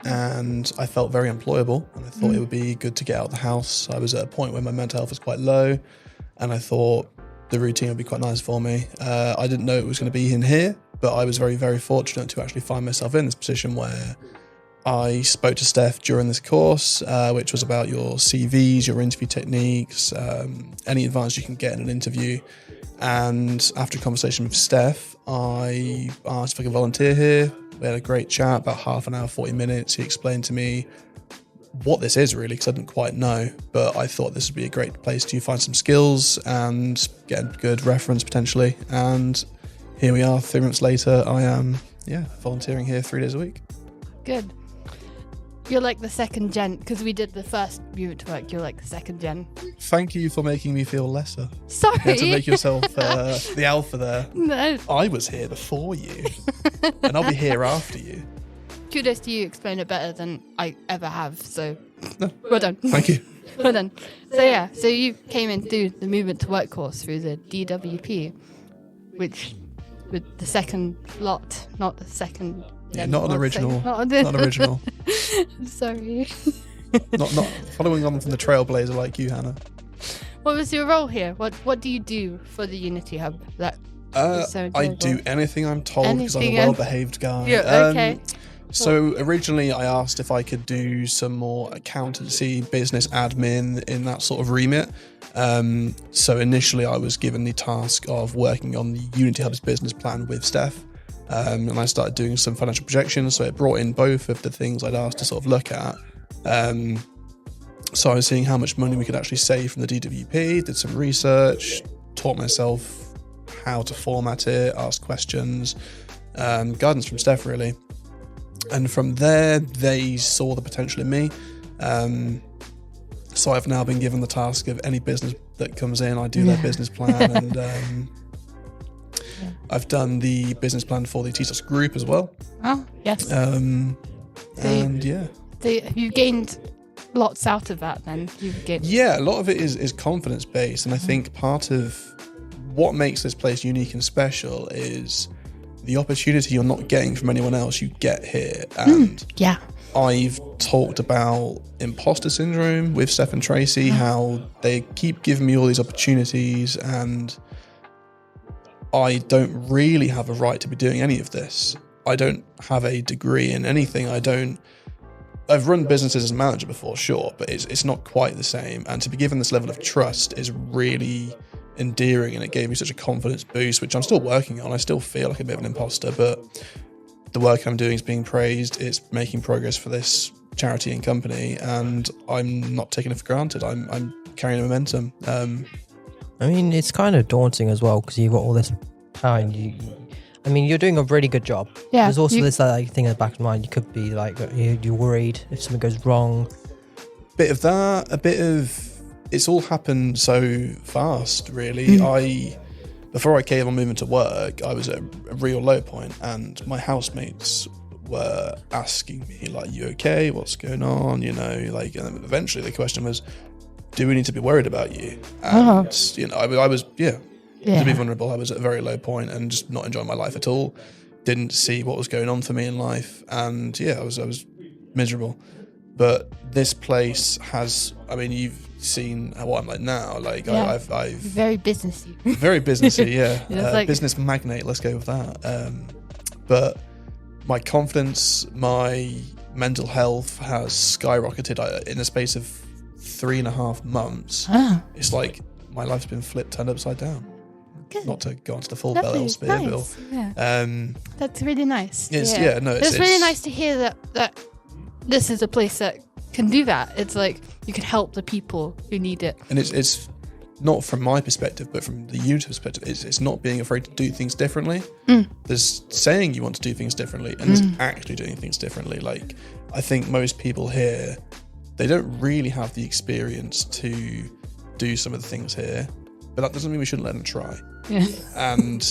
and I felt very employable, and I thought it would be good to get out of the house. I was at a point where my mental health was quite low, and I thought the routine would be quite nice for me. I didn't know it was going to be in here, but I was very, very fortunate to actually find myself in this position where I spoke to Steph during this course, which was about your CVs, your interview techniques, any advice you can get in an interview. And after a conversation with Steph, I asked if I could volunteer here. We had a great chat, about half an hour, 40 minutes. He explained to me what this is really, because I didn't quite know, but I thought this would be a great place to find some skills and get a good reference potentially. And here we are, 3 months later, I am, volunteering here 3 days a week. Good. You're like the second gen, because we did the first Move It to Work. You're like the second gen. Thank you for making me feel lesser. Sorry. You had to make yourself the alpha there. No. I was here before you, and I'll be here after you. Kudos to you, explain it better than I ever have. So, well done. Thank you. Well done. So you came in through the Movement to Work course through the DWP, which with the second lot, not the second. Yeah, not an original. Not an original. Sorry. Not following on from the trailblazer like you, Hannah. What was your role here? What do you do for the Unity Hub? That is so I enjoyable? do anything I'm told because I'm a well-behaved guy. Yeah, okay. So originally I asked if I could do some more accountancy, business admin in that sort of remit. So initially I was given the task of working on the Unity Hub's business plan with Steph. And I started doing some financial projections, so it brought in both of the things I'd asked to sort of look at. So I was seeing how much money we could actually save from the DWP, did some research, taught myself how to format it, ask questions, guidance from Steph really. And from there, they saw the potential in me. So I've now been given the task of any business that comes in, I do their business plan, and I've done the business plan for the TSOS group as well. Oh, yes. So you gained lots out of that then? Yeah, a lot of it is confidence based, and I think part of what makes this place unique and special is the opportunity you're not getting from anyone else you get here. And I've talked about imposter syndrome with Steph and Tracy, how they keep giving me all these opportunities and I don't really have a right to be doing any of this. I don't have a degree in anything. I've run businesses as a manager before, sure, but it's not quite the same. And to be given this level of trust is really endearing, and it gave me such a confidence boost, which I'm still working on. I still feel like a bit of an imposter, but the work I'm doing is being praised. It's making progress for this charity and company, and I'm not taking it for granted. I'm carrying momentum. I mean, it's kind of daunting as well because you've got all this power and you're doing a really good job. Yeah. There's also this thing in the back of mind. You could be like, you're worried if something goes wrong. Bit of that, a bit of, it's all happened so fast, really. Before I came on Movement to Work, I was at a real low point, and my housemates were asking me, like, you okay? What's going on? And eventually the question was, do we need to be worried about you? And, I was, to be vulnerable, I was at a very low point and just not enjoying my life at all. Didn't see what was going on for me in life. And I was miserable. But this place has, you've seen what I'm like now. I've very businessy. Very businessy, business magnate, let's go with that. But my confidence, my mental health has skyrocketed in the space of 3.5 months. It's like my life's been turned upside down. Good. Not to go onto the full Bell Spear bill. That's really nice. It's really nice to hear that this is a place that can do that. It's like you can help the people who need it. And it's not from my perspective, but from the Unity perspective, it's not being afraid to do things differently. There's saying you want to do things differently, and there's actually doing things differently. Like, I think most people here, they don't really have the experience to do some of the things here, but that doesn't mean we shouldn't let them try. And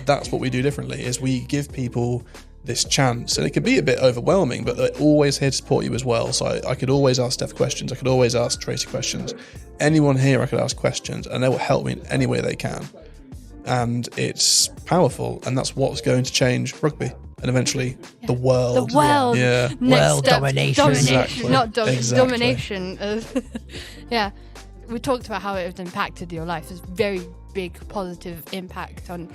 that's what we do differently, is we give people this chance, and it can be a bit overwhelming, but they're always here to support you as well. So I could always ask Steph questions, I could always ask Tracy questions, anyone here I could ask questions, and they will help me in any way they can. And it's powerful, and that's what's going to change rugby. and eventually the world. The world. Yeah. Next World step, domination. Exactly. not Exactly. domination. Yeah, we talked about how it has impacted your life. It's very big positive impact on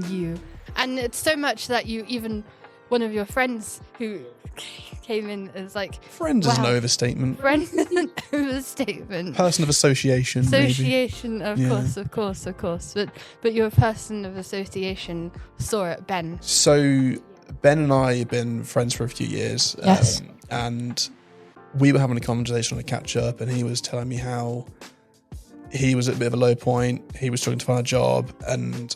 you, and it's so much that you even one of your friends who came in as like Friends is an wow. overstatement. Friend is an overstatement. Person of association. Maybe. Association, of course. But your person of association saw it, Ben. So Ben and I have been friends for a few years. Yes. And we were having a conversation on a catch up, and he was telling me how he was at a bit of a low point. He was struggling to find a job, and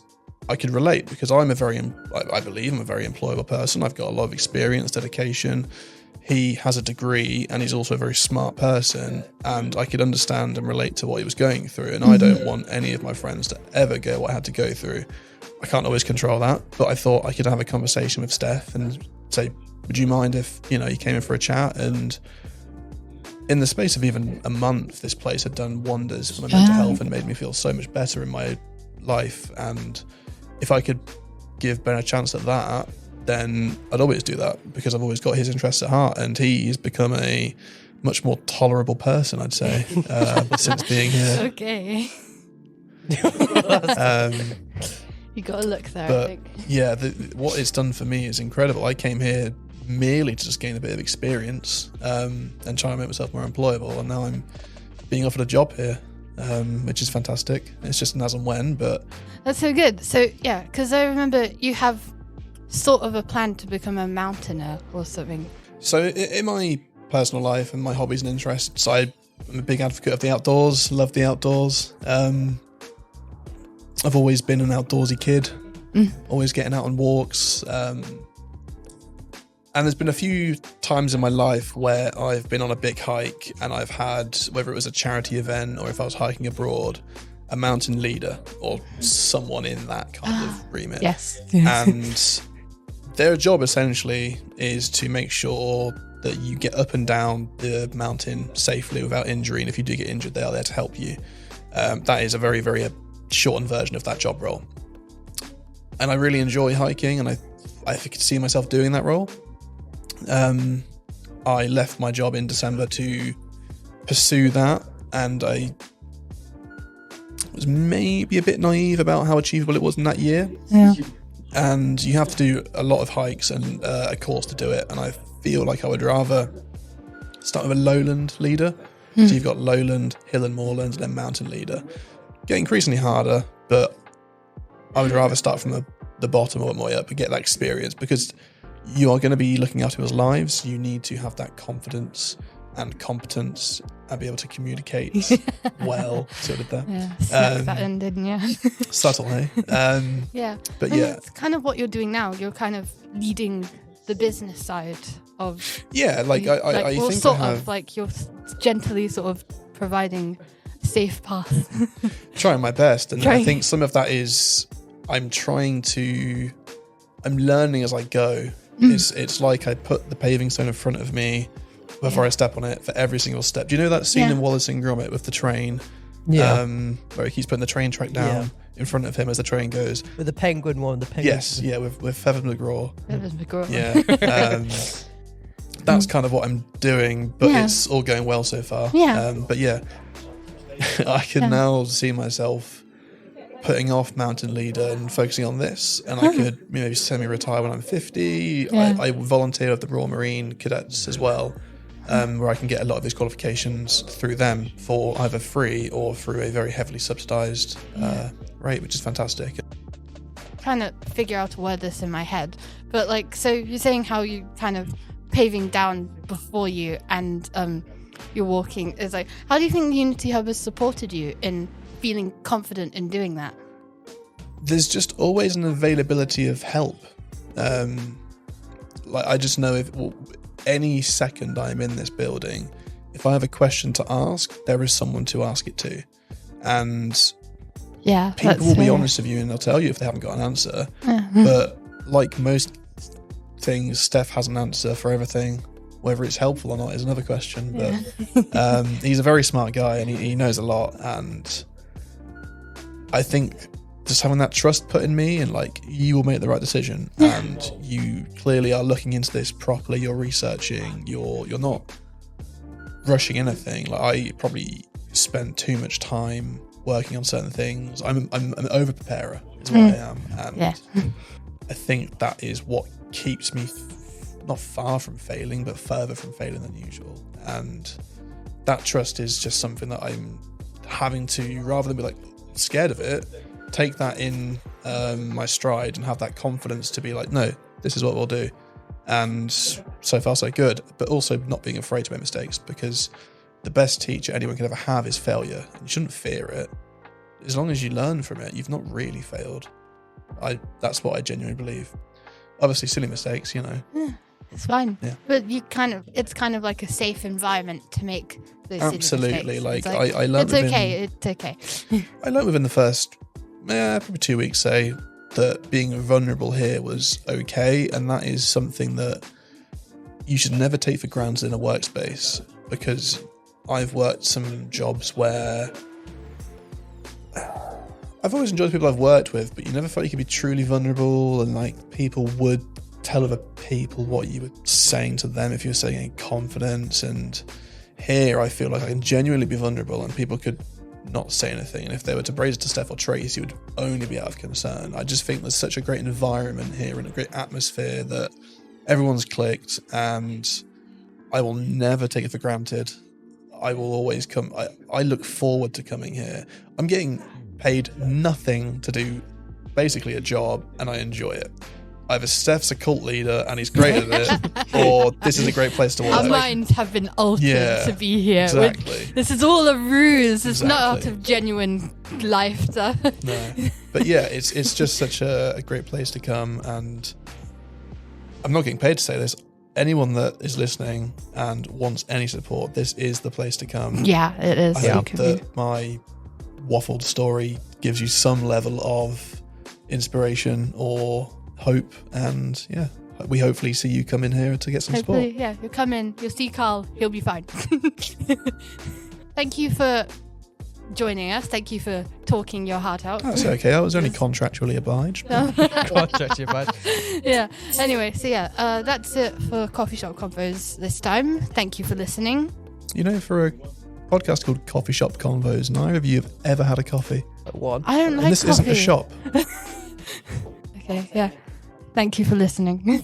I could relate because I believe I'm a very employable person. I've got a lot of experience, dedication. He has a degree, and he's also a very smart person, and I could understand and relate to what he was going through. And I don't want any of my friends to ever go what I had to go through. I can't always control that, but I thought I could have a conversation with Steph and say, would you mind if, you came in for a chat? And in the space of even a month, this place had done wonders for my mental health and made me feel so much better in my life. And if I could give Ben a chance at that, then I'd always do that because I've always got his interests at heart, and he's become a much more tolerable person, I'd say, since being here. Okay. You got to look there, But I think. yeah, what it's done for me is incredible. I came here merely to just gain a bit of experience and try and make myself more employable, and now I'm being offered a job here, which is fantastic. It's just an as and when, but That's so good. So, yeah, because I remember you have sort of a plan to become a mountaineer or something. So in my personal life and my hobbies and interests, I'm a big advocate of the outdoors, love the outdoors. I've always been an outdoorsy kid, always getting out on walks. And there's been a few times in my life where I've been on a big hike and I've had, whether it was a charity event or if I was hiking abroad, a mountain leader or someone in that kind of remit. Yes. And their job essentially is to make sure that you get up and down the mountain safely without injury. And if you do get injured, they are there to help you. That is a very, very shortened version of that job role. And I really enjoy hiking, and I could see myself doing that role. I left my job in December to pursue that, and I was maybe a bit naive about how achievable it was in that year. Yeah. And you have to do a lot of hikes and a course to do it, and I feel like I would rather start with a lowland leader. So you've got lowland, hill and moorland, and then mountain leader. Get increasingly harder, but I would rather start from the bottom or way up and get that experience, because you are going to be looking after people's lives. You need to have that confidence and competence and be able to communicate well. Sort of that. Yeah, snapped that in, didn't you? Subtle, hey? Yeah. But And yeah. it's kind of what you're doing now. You're kind of leading the business side of... Yeah, I well, think sort I have... of, like you're gently sort of providing a safe path. Trying my best, and I Trying. think some of that is I'm learning as I go. It's like I put the paving stone in front of me before I step on it for every single step. Do you know that scene in Wallace and Gromit with the train? Yeah. Where he keeps putting the train track down in front of him as the train goes. With the penguin one, the penguin. Yes, yeah, with Feathers McGraw. Yeah. Yeah. That's kind of what I'm doing, but it's all going well so far. Yeah. But yeah, I can now see myself putting off mountain leader and focusing on this, and I could maybe semi-retire when I'm 50. Yeah. I volunteer with the Royal Marine Cadets as well, where I can get a lot of these qualifications through them for either free or through a very heavily subsidised rate, which is fantastic. Trying to figure out a word this in my head, but like, so you're saying how you kind of paving down before you and you're walking is like, how do you think the Unity Hub has supported you in feeling confident in doing that? There's just always an availability of help. I just know if any second I'm in this building, if I have a question to ask, there is someone to ask it to. And people will be honest with you and they'll tell you if they haven't got an answer. But like most things, Steph has an answer for everything. Whether it's helpful or not is another question. But he's a very smart guy and he knows a lot. And I think just having that trust put in me, and like, you will make the right decision, and you clearly are looking into this properly. You're researching. You're not rushing anything. Like, I probably spend too much time working on certain things. I'm an over preparer is what I am, and I think that is what keeps me not far from failing, but further from failing than usual. And that trust is just something that I'm having to, rather than be like scared of it, take that in my stride and have that confidence to be like, no, this is what we'll do. And so far so good, but also not being afraid to make mistakes, because the best teacher anyone can ever have is failure. You shouldn't fear it. As long as you learn from it, you've not really failed. That's what I genuinely believe. Obviously silly mistakes, you know. Yeah, it's fine. Yeah. But it's kind of like a safe environment to make those silly mistakes. Like, it's I learned it's okay. I learned within the first probably 2 weeks, say, that being vulnerable here was okay, and that is something that you should never take for granted in a workspace, because I've worked some jobs where I've always enjoyed the people I've worked with, but you never felt you could be truly vulnerable, and like, people would tell other people what you were saying to them if you were saying it in confidence. And here I feel like I can genuinely be vulnerable and people could not say anything, and if they were to braze it to Steph or Trace, it would only be out of concern. I just think there's such a great environment here and a great atmosphere that everyone's clicked, and I will never take it for granted. I will always come. I look forward to coming here. I'm getting paid nothing to do basically a job, and I enjoy it. Either Steph's a cult leader and he's great at it, or this is a great place to work. Our minds have been altered to be here. Exactly. This is all a ruse. It's not out of genuine life. So. No. But yeah, it's just such a great place to come, and I'm not getting paid to say this. Anyone that is listening and wants any support, this is the place to come. Yeah, it is. I hope that my waffled story gives you some level of inspiration or hope, and yeah, we hopefully see you come in here to get some support. Yeah, you'll come in, you'll see Carl, he'll be fine. Thank you for joining us. Thank you for talking your heart out. That's okay. I was only contractually obliged. Contractually obliged. Yeah. Anyway, so yeah, that's it for Coffee Shop Convos this time. Thank you for listening. You know, for a podcast called Coffee Shop Convos, neither of you have ever had a coffee. One. I don't like and this coffee. isn't a shop. Okay, yeah. Thank you for listening.